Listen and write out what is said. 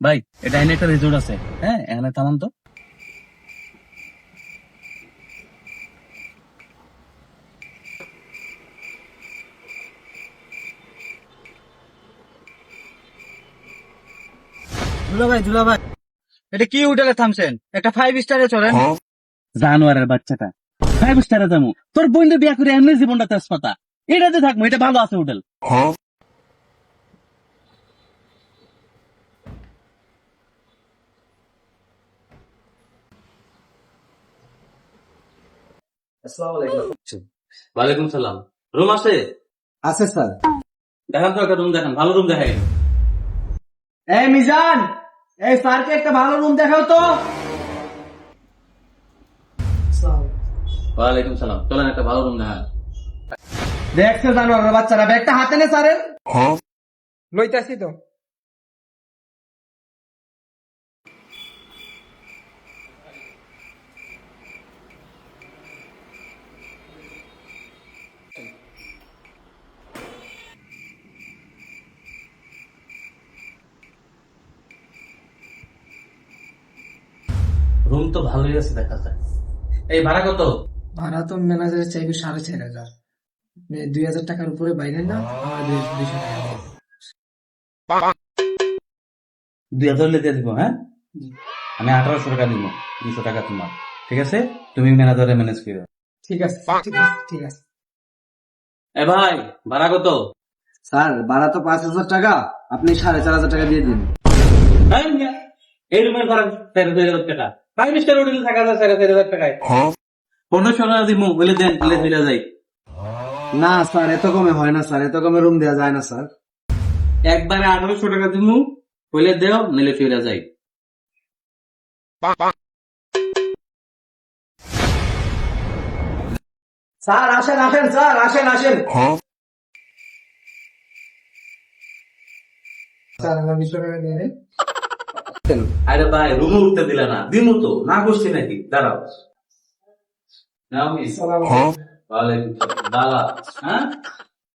ভাই এটা এনে একটা রিসোর্ট আছে, হ্যাঁ এখানে থামান তো। দুলা ভাই এটা কি হোটেলে থামছেন? একটা 5 স্টারে চলেন। জানোয়ারের বাচ্চাটা 5 স্টারে যাবো? তোর বোনদের বিয়া করে এমনি জীবনটা তেজপাতা, এটাতে থাকবো, এটা ভালো আছে হোটেল। ওয়ালাইকুম সালাম। রুম আছে? আছে স্যার। দেখান তো একটা রুম, দেখান ভালো রুম দেখাই। এই মিজান, এই স্যারকে একটা ভালো রুম দেখাও তো। ওয়ালাইকুম সালাম, চলেন একটা ভালো রুম দেখান। দেখছো জানোয়ারের বাচ্চারা, ব্যাগটা হাতে নে স্যারের। লইতাছি তো। রুম তো ভালোই আছে দেখা যায়। এই ভাড়া কত? ভাড়া তো ম্যানেজারের চাইবে 4,500। 2,000 টাকার উপরে বাইরে না, আমার 200 টাকা দিবে। 2,000 লেগে দিব, হ্যাঁ আমি 1800 টাকা দিব, 200 টাকা তোমার। ঠিক আছে, তুমি ম্যানেজারে ম্যানেজ করো। ঠিক আছে, ঠিক আছে, ঠিক আছে। এ ভাই ভাড়া কত? স্যার ভাড়া তো 5,000 টাকা, আপনি 4,500 টাকা দিয়ে দিন। এই মিয়া, এই রুমের ভাড়া 4,500 টাকা, 5 স্টার হোটেলে থাকা যায় 4,500 টাকায়। 1500 টাকা দিব, বলে দেন বলে চলে যাই। না স্যার, এত কমে হয় না স্যার, এত কমে রুম দেওয়া যায় না স্যার। একবারে 1800 টাকা দিব, বলে দেও নিলে চলে যাই। স্যার আসেন আসেন, স্যার আসেন আসেন। স্যার আমার 200 টাকা দিয়ে দেন। আরে ভাই রুমে উঠতে দিলে না, দিমু তো না করছি নাকি? দাঁড়াও। নাও মিস। সালাম আলাইকুম। ওয়ালাইকুম সালাম। দাঁড়া, হ্যাঁ